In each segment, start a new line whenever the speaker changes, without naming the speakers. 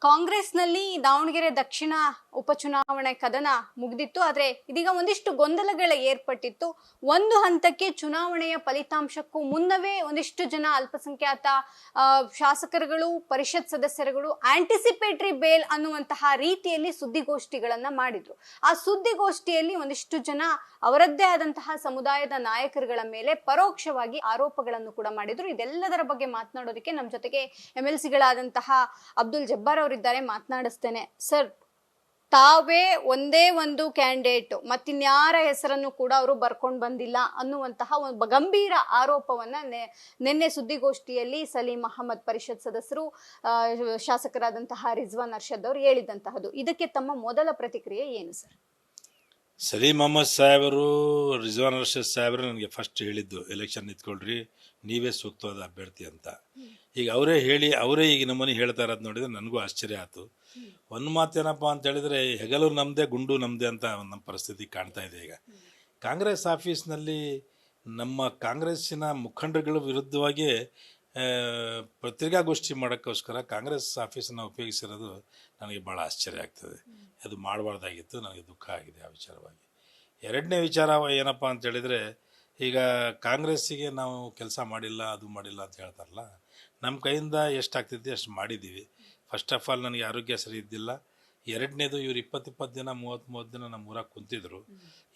ಕಾಂಗ್ರೆಸ್ನಲ್ಲಿ ದಾವಣಗೆರೆ ದಕ್ಷಿಣ ಉಪಚುನಾವಣೆ ಕದನ ಮುಗಿದಿತ್ತು. ಆದ್ರೆ ಇದೀಗ ಒಂದಿಷ್ಟು ಗೊಂದಲಗಳ ಏರ್ಪಟ್ಟಿತ್ತು. ಒಂದು ಹಂತಕ್ಕೆ ಚುನಾವಣೆಯ ಫಲಿತಾಂಶಕ್ಕೂ ಮುನ್ನವೇ ಒಂದಿಷ್ಟು ಜನ ಅಲ್ಪಸಂಖ್ಯಾತ ಶಾಸಕರುಗಳು, ಪರಿಷತ್ ಸದಸ್ಯರುಗಳು ಆಂಟಿಸಿಪೇಟರಿ ಬೇಲ್ ಅನ್ನುವಂತಹ ರೀತಿಯಲ್ಲಿ ಸುದ್ದಿಗೋಷ್ಠಿಗಳನ್ನ ಮಾಡಿದ್ರು. ಆ ಸುದ್ದಿಗೋಷ್ಠಿಯಲ್ಲಿ ಒಂದಿಷ್ಟು ಜನ ಅವರದ್ದೇ ಆದಂತಹ ಸಮುದಾಯದ ನಾಯಕರುಗಳ ಮೇಲೆ ಪರೋಕ್ಷವಾಗಿ ಆರೋಪಗಳನ್ನು ಕೂಡ ಮಾಡಿದ್ರು. ಇದೆಲ್ಲದರ ಬಗ್ಗೆ ಮಾತನಾಡೋದಕ್ಕೆ ನಮ್ಮ ಜೊತೆಗೆ MLC-ಗಳಾದಂತಹ ಅಬ್ದುಲ್ ಜಬ್ಬಾರ್ ಅವರಿದ್ದಾರೆ. ಮಾತನಾಡಿಸ್ತೇನೆ. ಸರ್, ತಾವೇ ಒಂದೇ ಒಂದು ಕ್ಯಾಂಡಿಡೇಟ್, ಮತ್ತಿನ್ಯಾರ ಹೆಸರನ್ನು ಕೂಡ ಅವರು ಬರ್ಕೊಂಡು ಬಂದಿಲ್ಲ ಅನ್ನುವಂತಹ ಒಂದು ಗಂಭೀರ ಆರೋಪವನ್ನ ನಿನ್ನೆ ಸುದ್ದಿಗೋಷ್ಠಿಯಲ್ಲಿ ಸಲೀಂ ಅಹಮದ್ ಪರಿಷತ್ ಸದಸ್ಯರು, ಶಾಸಕರಾದಂತಹ ರಿಜ್ವಾನ್ ಅರ್ಷದ್ ಅವರು ಹೇಳಿದಂತಹದ್ದು. ಇದಕ್ಕೆ ತಮ್ಮ ಮೊದಲ ಪ್ರತಿಕ್ರಿಯೆ ಏನು ಸರ್?
ಸಲೀಂ ಅಹಮದ್ ಸಾಹೇಬರು, ರಿಜ್ವಾನ್ ಅರ್ಷದ್ ಸಾಹೇಬರು ನನಗೆ ಫಸ್ಟ್ ಹೇಳಿದ್ದು, ಎಲೆಕ್ಷನ್ ನಿಂತ್ಕೊಳ್ರಿ, ನೀವೇ ಸೂಕ್ತವಾದ ಅಭ್ಯರ್ಥಿ ಅಂತ. ಈಗ ಅವರೇ ಈಗ ನಮ್ಮನೆ ಹೇಳ್ತಾ ಇರೋದು ನೋಡಿದ್ರೆ ನನಗೂ ಆಶ್ಚರ್ಯ ಆಯ್ತು. ಒಂದು ಮಾತೇನಪ್ಪ ಅಂತ ಹೇಳಿದ್ರೆ, ಹೆಗಲು ನಮ್ಮದೇ, ಗುಂಡು ನಮ್ಮದೇ ಅಂತ ನಮ್ಮ ಪರಿಸ್ಥಿತಿ ಕಾಣ್ತಾ ಇದೆ. ಈಗ ಕಾಂಗ್ರೆಸ್ ಆಫೀಸ್ನಲ್ಲಿ ನಮ್ಮ ಕಾಂಗ್ರೆಸ್ಸಿನ ಮುಖಂಡರುಗಳ ವಿರುದ್ಧವಾಗಿ ಪತ್ರಿಕಾಗೋಷ್ಠಿ ಮಾಡೋಕ್ಕೋಸ್ಕರ ಕಾಂಗ್ರೆಸ್ ಆಫೀಸನ್ನು ಉಪಯೋಗಿಸಿರೋದು ನನಗೆ ಭಾಳ ಆಶ್ಚರ್ಯ ಆಗ್ತದೆ. ಅದು ಮಾಡಬಾರ್ದಾಗಿತ್ತು. ನನಗೆ ದುಃಖ ಆಗಿದೆ ಆ ವಿಚಾರವಾಗಿ. ಎರಡನೇ ವಿಚಾರ ಏನಪ್ಪ ಅಂತ ಹೇಳಿದರೆ, ಈಗ ಕಾಂಗ್ರೆಸ್ಸಿಗೆ ನಾವು ಕೆಲಸ ಮಾಡಿಲ್ಲ, ಅದು ಮಾಡಿಲ್ಲ ಅಂತ ಹೇಳ್ತಾರಲ್ಲ, ನಮ್ಮ ಕೈಯಿಂದ ಎಷ್ಟಾಗ್ತೈತಿ ಅಷ್ಟು ಮಾಡಿದ್ದೀವಿ. ಫಸ್ಟ್ ಆಫ್ ಆಲ್ ನನಗೆ ಆರೋಗ್ಯ ಸರಿ ಇದ್ದಿಲ್ಲ. ಎರಡನೇದು, ಇವ್ರು 20 ದಿನ 30 ದಿನ ನಮ್ಮ ಊರಾಗ ಕುಂತಿದ್ರು.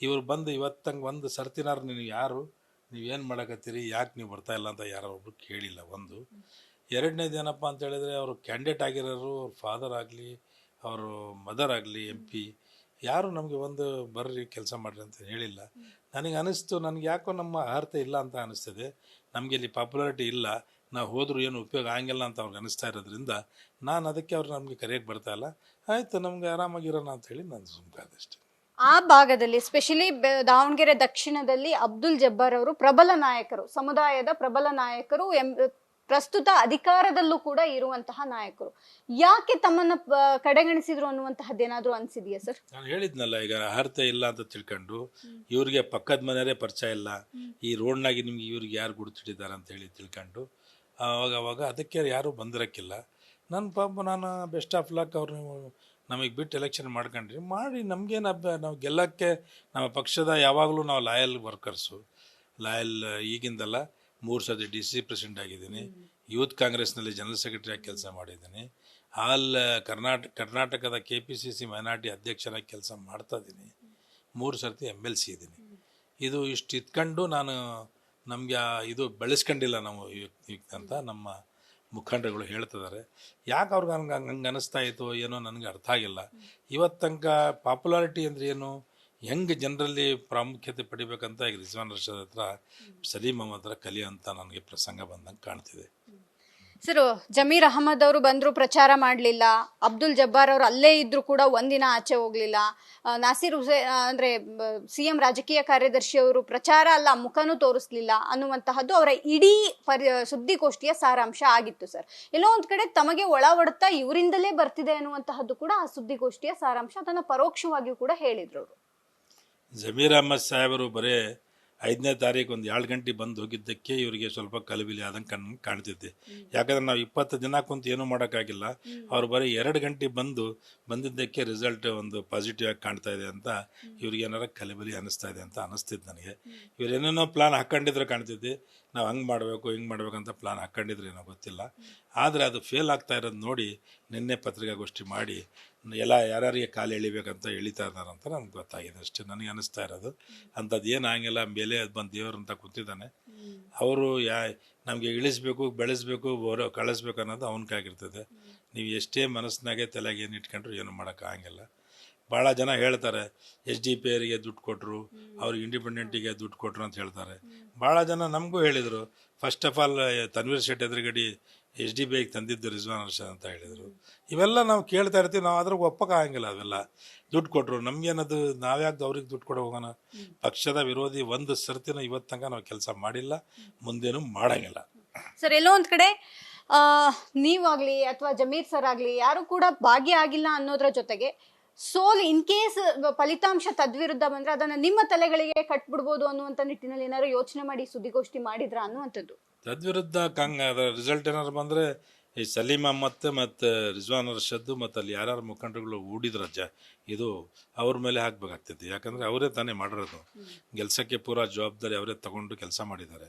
ಇವ್ರು ಬಂದು ಇವತ್ತಂಗೆ ಒಂದು ಸರ್ತಿನಾರು ನೀವು ಯಾರು, ನೀವೇನು ಮಾಡಕತ್ತೀರಿ, ಯಾಕೆ ನೀವು ಬರ್ತಾಯಿಲ್ಲ ಅಂತ ಯಾರೊಬ್ರು ಕೇಳಿಲ್ಲ. ಒಂದು. ಎರಡನೇದು ಏನಪ್ಪ ಅಂತ ಹೇಳಿದ್ರೆ, ಅವರು ಕ್ಯಾಂಡಿಡೇಟ್ ಆಗಿರೋರು, ಅವ್ರ ಫಾದರ್ ಆಗಲಿ, ಅವರು ಮದರ್ ಆಗಲಿ, MP ಯಾರು ನಮಗೆ ಒಂದು ಬರ್ರಿ ಕೆಲಸ ಮಾಡಿರಿ ಅಂತ ಹೇಳಿಲ್ಲ. ನನಗೆ ಅನಿಸ್ತು, ನನಗೆ ಯಾಕೋ ನಮ್ಮ ಅರ್ಹತೆ ಇಲ್ಲ ಅಂತ ಅನಿಸ್ತದೆ. ನಮಗೆ ಇಲ್ಲಿ ಪಾಪ್ಯುಲಾರಿಟಿ ಇಲ್ಲ, ನಾವು ಹೋದರೂ ಏನು ಉಪಯೋಗ ಆಗಂಗಿಲ್ಲ ಅಂತ ಅವ್ರಿಗೆ ಅನಿಸ್ತಾ ಇರೋದ್ರಿಂದ ನಾನು ಅದಕ್ಕೆ ಅವ್ರು ನಮಗೆ ಕರೆಯೋಕ್ಕೆ ಬರ್ತಾಯಿಲ್ಲ. ಆಯಿತು, ನಮ್ಗೆ ಆರಾಮಾಗಿರೋಣ ಅಂತ ಹೇಳಿ ನಾನು ಸುಮ್ಮನಾದಷ್ಟೇ.
ಆ ಭಾಗದಲ್ಲಿ ಸ್ಪೆಷಲಿ ದಾವಣಗೆರೆ ದಕ್ಷಿಣದಲ್ಲಿ ಅಬ್ದುಲ್ ಜಬ್ಬಾರ್ ಅವರು ಪ್ರಬಲ ನಾಯಕರು, ಸಮುದಾಯದ ಪ್ರಬಲ ನಾಯಕರು, ಪ್ರಸ್ತುತ ಅಧಿಕಾರದಲ್ಲೂ ಕೂಡ ಇರುವಂತಹ ನಾಯಕರು. ಯಾಕೆ ತಮ್ಮನ್ನ ಕಡೆಗಣಿಸಿದ್ರು ಅನ್ನುವಂತಹದ್ದೇನಾದ್ರೂ ಅನ್ಸಿದೆಯಾ ಸರ್?
ನಾನು ಹೇಳಿದ್ನಲ್ಲ, ಈಗ ಅರ್ಹತೆ ಇಲ್ಲ ಅಂತ ತಿಳ್ಕೊಂಡು ಇವ್ರಿಗೆ ಪಕ್ಕದ ಮನೆಯವರೇ ಪರಿಚಯ ಇಲ್ಲ, ಈ ರೋಡ್ನಾಗಿ ನಿಮ್ಗೆ ಇವ್ರಿಗೆ ಯಾರು ಗುರುತಿಟ್ಟಿದ್ದಾರೆ ಅಂತ ಹೇಳಿ ತಿಳ್ಕೊಂಡು ಅವಾಗ ಅದಕ್ಕೆ ಯಾರೂ ಬಂದಿರೋಕ್ಕಿಲ್ಲ. ನನ್ನ ಪಾಪ ನಾನು ಬೆಸ್ಟ್ ಆಫ್ ಲಕ್, ಅವ್ರು ನಮಗೆ ಬಿಟ್ಟು ಎಲೆಕ್ಷನ್ ಮಾಡ್ಕೊಂಡ್ರಿ ಮಾಡಿ, ನಮಗೇನು ನಾವು ಗೆಲ್ಲಕ್ಕೆ ನಮ್ಮ ಪಕ್ಷದ ಯಾವಾಗಲೂ ನಾವು ಲಾಯಲ್ ವರ್ಕರ್ಸು. ಈಗಿಂದಲ್ಲ, 3 ಸತಿ DC ಪ್ರೆಸಿಡೆಂಟ್ ಆಗಿದ್ದೀನಿ. ಯೂತ್ ಕಾಂಗ್ರೆಸ್ನಲ್ಲಿ ಜನರಲ್ ಸೆಕ್ರೆಟರಿ ಆಗಿ ಕೆಲಸ ಮಾಡಿದ್ದೀನಿ. ಕರ್ನಾಟಕದ KPCC ಮೈನಾರಿಟಿ ಅಧ್ಯಕ್ಷರಾಗಿ ಕೆಲಸ ಮಾಡ್ತಾ ಇದ್ದೀನಿ. 3 ಸರ್ತಿ MLC ಇದ್ದೀನಿ. ಇದು ಇಷ್ಟು ಇಟ್ಕೊಂಡು ನಾನು ನಮಗೆ ಇದು ಬೆಳೆಸ್ಕೊಂಡಿಲ್ಲ ನಾವು ಅಂತ ನಮ್ಮ ಮುಖಂಡರುಗಳು ಹೇಳ್ತಿದ್ದಾರೆ. ಯಾಕೆ ಅವ್ರಿಗೆ ಹಂಗೆ ಅನ್ನಿಸ್ತಾ ಇತ್ತು ಏನೋ ನನಗೆ ಅರ್ಥ ಆಗಿಲ್ಲ. ಇವತ್ತು ತನಕ ಪಾಪ್ಯುಲಾರಿಟಿ ಅಂದರೆ ಏನು, ಹೆಂಗೆ ಜನರಲ್ಲಿ ಪ್ರಾಮುಖ್ಯತೆ ಪಡಿಬೇಕಂತ ಈಗ ರಿಜ್ವಾನ್ ಅರ್ಷದ್ ಹತ್ರ, ಸಲೀಂ ಅಹಮದ್ ಹತ್ರ ಕಲಿಯೋಂಥ ನನಗೆ ಪ್ರಸಂಗ ಬಂದಂಗೆ ಕಾಣ್ತಿದೆ.
ಸರ್, ಜಮೀರ್ ಅಹಮದ್ ಅವರು ಬಂದ್ರು, ಪ್ರಚಾರ ಮಾಡಲಿಲ್ಲ. ಅಬ್ದುಲ್ ಜಬ್ಬಾರ್ ಅವರು ಅಲ್ಲೇ ಇದ್ರು ಕೂಡ ಒಂದಿನ ಆಚೆ ಹೋಗ್ಲಿಲ್ಲ. ನಾಸೀರ್ ಹುಸೇನ್ ಅಂದ್ರೆ CM ರಾಜಕೀಯ ಕಾರ್ಯದರ್ಶಿ ಅವರು ಪ್ರಚಾರ ಅಲ್ಲ, ಮುಖನೂ ತೋರಿಸ್ಲಿಲ್ಲ ಅನ್ನುವಂತಹದ್ದು ಅವರ ಇಡೀ ಸುದ್ದಿಗೋಷ್ಠಿಯ ಸಾರಾಂಶ ಆಗಿತ್ತು ಸರ್. ಎಲ್ಲೋ ಒಂದ್ ಕಡೆ ತಮಗೆ ಒಳ ಹೊಡೆತ ಇವರಿಂದಲೇ ಬರ್ತಿದೆ ಅನ್ನುವಂತಹದ್ದು ಕೂಡ ಆ ಸುದ್ದಿಗೋಷ್ಠಿಯ ಸಾರಾಂಶ. ಅದನ್ನ ಪರೋಕ್ಷವಾಗಿಯೂ ಕೂಡ ಹೇಳಿದ್ರು ಅವರು.
ಜಮೀರ್ ಅಹಮದ್ ಸಾಹೇಬರು ಬರೇ 5ನೇ ತಾರೀಕು ಒಂದು 2 ಗಂಟೆ ಬಂದು ಹೋಗಿದ್ದಕ್ಕೆ ಇವರಿಗೆ ಸ್ವಲ್ಪ ಕಲಬಿಲಿ ಆದಂಗೆ ಕಾಣ್ತಿದ್ದೆ. ಯಾಕಂದ್ರೆ ನಾವು 20 ದಿನ ಕುಂತು ಏನೂ ಮಾಡೋಕ್ಕಾಗಿಲ್ಲ. ಅವ್ರು ಬರೀ 2 ಗಂಟೆ ಬಂದಿದ್ದಕ್ಕೆ ರಿಸಲ್ಟ್ ಒಂದು ಪಾಸಿಟಿವ್ ಆಗಿ ಕಾಣ್ತಾ ಇದೆ ಅಂತ ಇವ್ರಿಗೆ ಏನಾರ ಕಲಬಿಲಿ ಅನ್ನಿಸ್ತಾ ಇದೆ ಅಂತ ಅನ್ನಿಸ್ತಿದ್ದು ನನಗೆ. ಇವ್ರು ಏನೇನೋ ಪ್ಲಾನ್ ಹಾಕ್ಕೊಂಡಿದ್ರೆ ಕಾಣ್ತಿದ್ದೆ, ನಾವು ಹಂಗೆ ಮಾಡಬೇಕು ಹಿಂಗೆ ಮಾಡ್ಬೇಕಂತ ಪ್ಲಾನ್ ಹಾಕ್ಕೊಂಡಿದ್ರೆ ಏನೋ ಗೊತ್ತಿಲ್ಲ. ಆದರೆ ಅದು ಫೇಲ್ ಆಗ್ತಾ ಇರೋದು ನೋಡಿ ನಿನ್ನೆ ಪತ್ರಿಕಾಗೋಷ್ಠಿ ಮಾಡಿ ಯಾರ್ಯಾರಿಗೆ ಕಾಲು ಎಳಿಬೇಕಂತ ಎಳಿತಾ ಇದ್ದಾರೆ ಅಂತ ನನಗೆ ಗೊತ್ತಾಗಿದೆ ಅಷ್ಟೇ. ನನಗೆ ಅನ್ನಿಸ್ತಾ ಇರೋದು ಅಂಥದ್ದು ಏನು ಆಗಿಲ್ಲ. ಮೇಲೆ ಅದು ಬಂದು ದೇವ್ರಂತ ಕೂತಿದ್ದಾನೆ. ಅವರು ನಮಗೆ ಇಳಿಸ್ಬೇಕು, ಬೆಳೆಸ್ಬೇಕು, ಕಳಿಸ್ಬೇಕು ಅನ್ನೋದು ಅವನ ಕೈಗಿರ್ತದೆ. ನೀವು ಎಷ್ಟೇ ಮನಸ್ಸಿನಾಗೆ ತಲೆಗೆ ಏನು ಇಟ್ಕೊಂಡ್ರು ಏನು ಮಾಡೋಕ್ಕಾಗಂಗಿಲ್ಲ. ಭಾಳ ಜನ ಹೇಳ್ತಾರೆ SDP ಅವರಿಗೆ ದುಡ್ಡು ಕೊಟ್ಟರು, ಅವ್ರಿಗೆ ಇಂಡಿಪೆಂಡೆಂಟಿಗೆ ದುಡ್ಡು ಕೊಟ್ಟರು ಅಂತ ಹೇಳ್ತಾರೆ. ಭಾಳ ಜನ ನಮಗೂ ಹೇಳಿದರು. First of all Tanveer Shetty ಎದುರುಗಡೆ SDP ತಂದಿದ್ದು ರಿಜ್ವಾನ್ ಅರ್ಷದ್ ಅಂತ ಹೇಳಿದರು. ಇವೆಲ್ಲ ನಾವು ಕೇಳ್ತಾ ಇರ್ತೀವಿ, ನಾವು ಅದ್ರಾಗ ಒಪ್ಪಕ್ಕಾಗಂಗಿಲ್ಲ. ಅವೆಲ್ಲ ದುಡ್ಡು ಕೊಟ್ಟರು, ನಮಗೇನದು, ನಾವ್ಯಾಕೆ ಅವ್ರಿಗೆ ದುಡ್ಡು ಕೊಡೋ ಹೋಗೋಣ? ಪಕ್ಷದ ವಿರೋಧಿ ಒಂದು ಸರ್ತಿನ ಇವತ್ತು ತನಕ ನಾವು ಕೆಲಸ ಮಾಡಿಲ್ಲ, ಮುಂದೇನು ಮಾಡಂಗಿಲ್ಲ.
ಸರ್, ಎಲ್ಲೋ ಒಂದ್ ಕಡೆ ನೀವಾಗ್ಲಿ ಅಥವಾ ಜಮೀರ್ ಸರ್ ಆಗ್ಲಿ ಯಾರು ಕೂಡ ಭಾಗಿಯಾಗಿಲ್ಲ ಅನ್ನೋದ್ರ ಜೊತೆಗೆ ಸೋಲ್ ಇನ್ ಕೇಸ್ ಫಲಿತಾಂಶ ತದ್ವಿರುದ್ಧ ಬಂದ್ರೆ ಅದನ್ನ ನಿಮ್ಮ ತಲೆಗಳಿಗೆ ಕಟ್ಬಿಡ್ಬೋದು ಅನ್ನುವಂತ ನಿಟ್ಟಿನಲ್ಲಿ ಏನಾದ್ರು ಯೋಚನೆ ಮಾಡಿ ಸುದ್ದಿಗೋಷ್ಠಿ ಮಾಡಿದ್ರ ಅನ್ನುವಂಥದ್ದು?
ತದ್ವಿರುದ್ಧ ರಿಸಲ್ಟ್ ಏನಾದ್ರು ಬಂದರೆ ಈ ಸಲೀಂ ಅಹ್ಮದ್ ಮತ್ತು ರಿಜ್ವಾನ್ ಅರ್ಷದ್ ಮತ್ತು ಅಲ್ಲಿ ಯಾರ್ಯಾರು ಮುಖಂಡರುಗಳು ಹೂಡಿದ್ರ ಇದು ಅವ್ರ ಮೇಲೆ ಹಾಕ್ಬೇಕಾಗ್ತೈತಿ. ಯಾಕಂದರೆ ಅವರೇ ತಾನೇ ಮಾಡಿರೋದು, ಗೆಲ್ಸೋಕ್ಕೆ ಪೂರಾ ಜವಾಬ್ದಾರಿ ಅವರೇ ತಗೊಂಡು ಕೆಲಸ ಮಾಡಿದ್ದಾರೆ.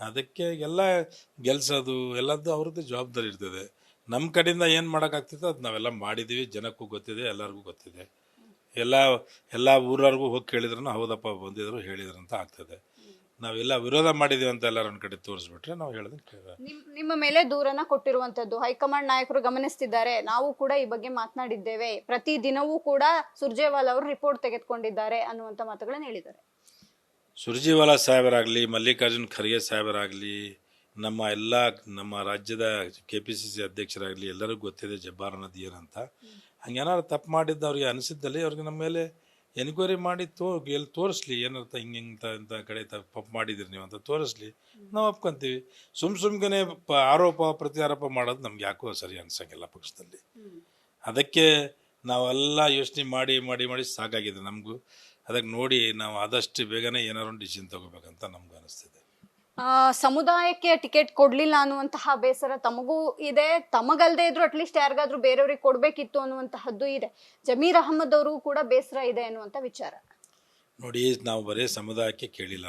ಅದಕ್ಕೆ ಎಲ್ಲ ಗೆಲ್ಸೋದು ಎಲ್ಲದ್ದು ಅವ್ರದ್ದು ಜವಾಬ್ದಾರಿ ಇರ್ತದೆ. ನಮ್ಮ ಕಡೆಯಿಂದ ಏನು ಮಾಡೋಕ್ಕಾಗ್ತೈತೆ ಅದು ನಾವೆಲ್ಲ ಮಾಡಿದ್ದೀವಿ, ಜನಕ್ಕೂ ಗೊತ್ತಿದೆ, ಎಲ್ಲರಿಗೂ ಗೊತ್ತಿದೆ. ಎಲ್ಲ ಊರವ್ರಿಗೂ ಹೋಗಿ ಕೇಳಿದ್ರು ಹೌದಪ್ಪ ಬಂದಿದ್ರು ಹೇಳಿದ್ರು ಅಂತ ಆಗ್ತದೆ. ನಾವೆಲ್ಲ ವಿರೋಧ ಮಾಡಿದೀವಿ ಅಂತ ಎಲ್ಲರನ್ನ ಕಡೆ ತೋರಿಸ್ಬಿಟ್ರೆ ನಾವು ಹೇಳಿದ್ರೆ ಕೇಳ.
ನಿಮ್ಮ ಮೇಲೆ ದೂರನ್ನ ಕೊಟ್ಟಿರುವಂತದ್ದು ಹೈಕಮಾಂಡ್ ನಾಯಕರು ಗಮನಿಸ್ತಿದ್ದಾರೆ, ನಾವು ಕೂಡ ಈ ಬಗ್ಗೆ ಮಾತನಾಡಿದ್ದೇವೆ, ಪ್ರತಿ ದಿನವೂ ಕೂಡ ಸುರ್ಜೇವಾಲಾ ಅವರು ರಿಪೋರ್ಟ್ ತೆಗೆದುಕೊಂಡಿದ್ದಾರೆ ಅನ್ನುವಂತ ಮಾತುಗಳನ್ನು ಹೇಳಿದ್ದಾರೆ.
ಸುರ್ಜೇವಾಲಾ ಸಾಹೇಬರಾಗಲಿ, ಮಲ್ಲಿಕಾರ್ಜುನ್ ಖರ್ಗೆ ಸಾಹೇಬರಾಗಲಿ, ನಮ್ಮ ರಾಜ್ಯದ KPCC ಅಧ್ಯಕ್ಷರಾಗಲಿ ಎಲ್ಲರಿಗೂ ಗೊತ್ತಿದೆ ಜಬ್ಬಾರ್ ಅನ್ನೋದು ಏನಂತ. ಹಂಗೇನಾದ್ರು ತಪ್ಪು ಮಾಡಿದ್ದು ಅವ್ರಿಗೆ ಅನಿಸಿದ್ದಲ್ಲಿ ಅವ್ರಿಗೆ ನಮ್ಮ ಮೇಲೆ ಎನ್ಕ್ವೈರಿ ಮಾಡಿ ಎಲ್ಲಿ ತೋರಿಸ್ಲಿ, ಏನರ್ಥ ಹಿಂಗೆ ಇಂಥ ಕಡೆ ತಪ್ಪು ಮಾಡಿದಿರಿ ನೀವು ಅಂತ ತೋರಿಸ್ಲಿ, ನಾವು ಒಪ್ಕೊಂತೀವಿ. ಸುಮ್ಮನೆ ಆರೋಪ ಪ್ರತ್ಯಾರೋಪ ಮಾಡೋದು ನಮ್ಗೆ ಯಾಕೋ ಸರಿ ಅನ್ಸಂಗಿಲ್ಲ ಪಕ್ಷದಲ್ಲಿ. ಅದಕ್ಕೆ ನಾವೆಲ್ಲ ಯೋಚನೆ ಮಾಡಿ ಸಾಕಾಗಿದೆ ನಮಗೂ. ಅದಕ್ಕೆ ನೋಡಿ ನಾವು ಆದಷ್ಟು ಬೇಗನೆ ಏನಾರು ಡಿಸಿಷನ್ ತಗೋಬೇಕಂತ ನಮ್ಗೆ ಅನಿಸ್ತಿದೆ.
ಸಮುದಾಯಕ್ಕೆ ಟಿಕೆಟ್ ಕೊಡ್ಲಿಲ್ಲ ಅನ್ನುವಂತಹ ಬೇಸರ ತಮಗೂ ಇದೆ, ತಮಗಲ್ದೇ ಇದ್ರು ಅಟ್ಲೀಸ್ಟ್ ಯಾರಿಗಾದ್ರೂ ಬೇರೆಯವ್ರಿಗೆ ಕೊಡ್ಬೇಕಿತ್ತು ಅನ್ನುವಂತಹದ್ದು ಇದೆ. ಜಮೀರ್ ಅಹಮದ್ ಅವ್ರಿಗೂ ಕೂಡ ಬೇಸರ ಇದೆ ಅನ್ನುವಂತ ವಿಚಾರ.
ನೋಡಿ, ನಾವು ಬರೀ ಸಮುದಾಯಕ್ಕೆ ಕೇಳಿಲ್ಲ,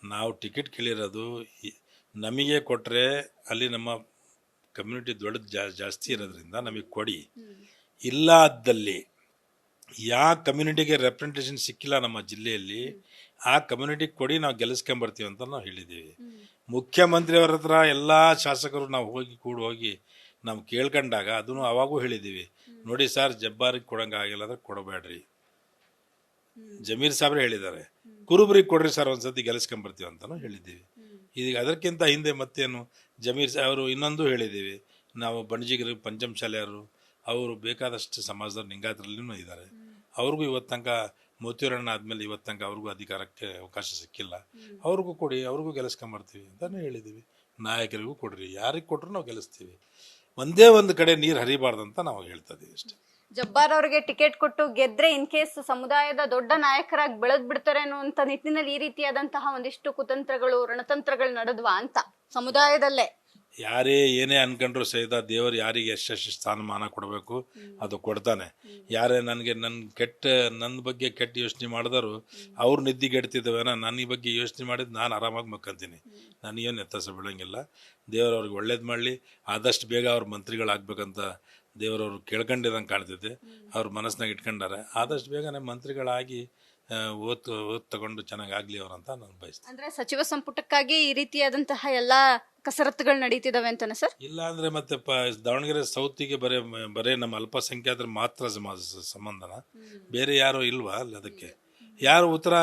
ನಾವು ಟಿಕೆಟ್ ಕೇಳಿರೋದು ನಮಗೆ ಕೊಟ್ಟರೆ ಅಲ್ಲಿ ನಮ್ಮ ಕಮ್ಯುನಿಟಿ ದೊಡ್ಡದು ಜಾಸ್ತಿ ಇರೋದ್ರಿಂದ ನಮಗೆ ಕೊಡಿ. ಇಲ್ಲ ಅದ್ದಲ್ಲಿ ಯಾವ ಕಮ್ಯುನಿಟಿಗೆ ರೆಪ್ರೆಸೆಂಟೇಷನ್ ಸಿಕ್ಕಿಲ್ಲ ನಮ್ಮ ಜಿಲ್ಲೆಯಲ್ಲಿ ಆ ಕಮ್ಯುನಿಟಿಗೆ ಕೊಡಿ, ನಾವು ಗೆಲ್ಲಿಸ್ಕೊಂಬರ್ತೀವಿ ಅಂತ ನಾವು ಹೇಳಿದ್ದೀವಿ. ಮುಖ್ಯಮಂತ್ರಿಯವರ ಹತ್ರ ಎಲ್ಲ ಶಾಸಕರು ನಾವು ಹೋಗಿ ನಾವು ಕೇಳ್ಕೊಂಡಾಗ ಅದನ್ನು ಅವಾಗೂ ಹೇಳಿದ್ದೀವಿ, ನೋಡಿ ಸರ್ ಜಬ್ಬಾರಿಗೆ ಕೊಡಂಗೆ ಆಗಿಲ್ಲ ಅಂದ್ರೆ ಕೊಡಬೇಡ್ರಿ. ಜಮೀರ್ ಸಾಬ್ರೆ ಹೇಳಿದ್ದಾರೆ, ಕುರುಬರಿಗೆ ಕೊಡ್ರಿ ಸರ್ ಒಂದ್ಸತಿ ಗೆಲ್ಲಿಸ್ಕೊಂಬರ್ತೀವಿ ಅಂತಲೂ ಹೇಳಿದ್ದೀವಿ. ಈಗ ಅದಕ್ಕಿಂತ ಹಿಂದೆ ಮತ್ತೇನು ಜಮೀರ್ ಅವರು ಇನ್ನೊಂದು ಹೇಳಿದ್ದೀವಿ, ನಾವು ಬಣಜಿಗರು ಪಂಚಮ ಶಾಲೆಯವರು ಅವರು ಬೇಕಾದಷ್ಟು ಸಮಾಜದವ್ರು ಲಿಂಗಾಯತರಲ್ಲಿನೂ ಇದ್ದಾರೆ, ಅವ್ರಿಗೂ ಇವತ್ತು ತನಕ ಮೋತಿಯವರಣ್ಣ ಆದಮೇಲೆ ಇವತ್ತು ತನಕ ಅವ್ರಿಗೂ ಅಧಿಕಾರಕ್ಕೆ ಅವಕಾಶ ಸಿಕ್ಕಿಲ್ಲ, ಅವ್ರಿಗೂ ಕೊಡಿ, ಅವ್ರಿಗೂ ಗೆಲ್ಲಿಸ್ಕೊಂಬರ್ತೀವಿ ಅಂತಲೇ ಹೇಳಿದ್ದೀವಿ. ನಾಯಕರಿಗೂ ಕೊಡ್ರಿ, ಯಾರಿಗೆ ಕೊಟ್ಟರು ನಾವು ಗೆಲ್ಲಿಸ್ತೀವಿ, ಒಂದೇ ಒಂದು ಕಡೆ ನೀರು ಹರಿಬಾರ್ದಂತ ನಾವು ಹೇಳ್ತಾ ಇದ್ದೀವಿ ಅಷ್ಟೇ.
ಜಬ್ಬಾರ್ ಅವರಿಗೆ ಟಿಕೆಟ್ ಕೊಟ್ಟು ಗೆದ್ರೆ ಇನ್ ಕೇಸ್ ಸಮುದಾಯದ ದೊಡ್ಡ ನಾಯಕರಾಗಿ ಬೆಳೆದ್ ಬಿಡ್ತಾರೆ ಅನ್ನುವಂತ ನಿಟ್ಟಿನಲ್ಲಿ ಈ ರೀತಿಯಾದಂತಹ ಒಂದಿಷ್ಟು ಕುತಂತ್ರಗಳು ರಣತಂತ್ರಗಳು ನಡೆದ್ವಾ ಅಂತ ಸಮುದಾಯದಲ್ಲೇ.
ಯಾರೇ ಏನೇ ಅನ್ಕೊಂಡ್ರು ಸಹಿತ ದೇವರು ಯಾರಿಗೆ ಎಷ್ಟೆಷ್ಟು ಸ್ಥಾನಮಾನ ಕೊಡಬೇಕು ಅದು ಕೊಡ್ತಾನೆ. ಯಾರೇ ನನ್ನ ಬಗ್ಗೆ ಕೆಟ್ಟ ಯೋಚನೆ ಮಾಡಿದ್ರು ಅವ್ರು ನಿದ್ದಿಗೆಡ್ತಿದ್ದೇವೇನೋ, ನನ್ನ ಬಗ್ಗೆ ಯೋಚನೆ ಮಾಡಿದ್ದು ನಾನು ಆರಾಮಾಗಿ ಮಕ್ಕಂತೀನಿ, ನನಗೇನು ವ್ಯತ್ಯಾಸ ಬೀಳಂಗಿಲ್ಲ. ದೇವರವ್ರಿಗೆ ಒಳ್ಳೇದು ಮಾಡಲಿ, ಆದಷ್ಟು ಬೇಗ ಅವ್ರ ಮಂತ್ರಿಗಳಾಗಬೇಕಂತ ದೇವರವ್ರು ಕೇಳ್ಕೊಂಡಿರಂಗೆ ಕಾಣ್ತಿದ್ದೆ, ಅವ್ರ ಮನಸ್ಸಿನಾಗ ಇಟ್ಕೊಂಡಾರೆ. ಆದಷ್ಟು ಬೇಗನೆ ಮಂತ್ರಿಗಳಾಗಿ ಓದ್ ತಗೊಂಡು ಚೆನ್ನಾಗಿ ಆಗ್ಲಿ ಅವ್ರಂತ ನಾನು ಬಯಸ್ತೀನಿ.
ಅಂದ್ರೆ ಸಚಿವ ಸಂಪುಟಕ್ಕಾಗಿ ಈ ರೀತಿಯಾದಂತಹ ಎಲ್ಲಾ ಕಸರತ್ತುಗಳು ನಡೀತಿದಾವೆ ಅಂತಾನೆ ಸರ್?
ಇಲ್ಲ ಅಂದ್ರೆ ಮತ್ತೆ ದಾವಣಗೆರೆ ಸೌತಿಗೆ ಬರೇ ನಮ್ಮ ಅಲ್ಪಸಂಖ್ಯಾತರ ಮಾತ್ರ ಸಂಬಂಧನ, ಬೇರೆ ಯಾರು ಇಲ್ವಾ ಅಲ್ಲಿ? ಅದಕ್ಕೆ ಯಾರು ಉತ್ತರ,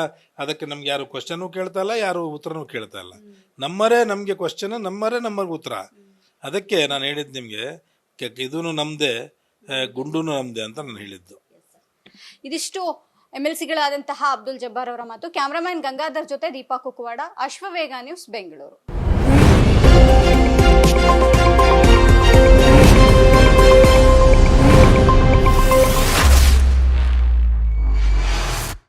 ಅದಕ್ಕೆ ನಮ್ಗೆ ಯಾರು ಕ್ವಶನು ಕೇಳ್ತಾ ಇಲ್ಲ, ಯಾರು ಉತ್ತರನೂ ಕೇಳ್ತಾ ಇಲ್ಲ. ನಮ್ಮರೇ ನಮಗೆ ಕ್ವಶನ್, ನಮ್ಮರ್ಗೆ ಉತ್ತರ. ಅದಕ್ಕೆ ನಾನು ಹೇಳಿದ್ದು ನಿಮಗೆ, ಇದೂ ನಮ್ದೇ, ಗುಂಡೂನು ನಮ್ದೇ ಅಂತ ನಾನು ಹೇಳಿದ್ದು.
ಇದಿಷ್ಟು MLCಗಳಾದಂತಹ ಅಬ್ದುಲ್ ಜಬ್ಬಾರ್ ಅವರ ಮಾತು. ಕ್ಯಾಮರಾಮನ್ ಗಂಗಾಧರ್ ಜೊತೆ ದೀಪಾ ಕುಕ್ವಾಡ, ಅಶ್ವವೇಗ ನ್ಯೂಸ್, ಬೆಂಗಳೂರು.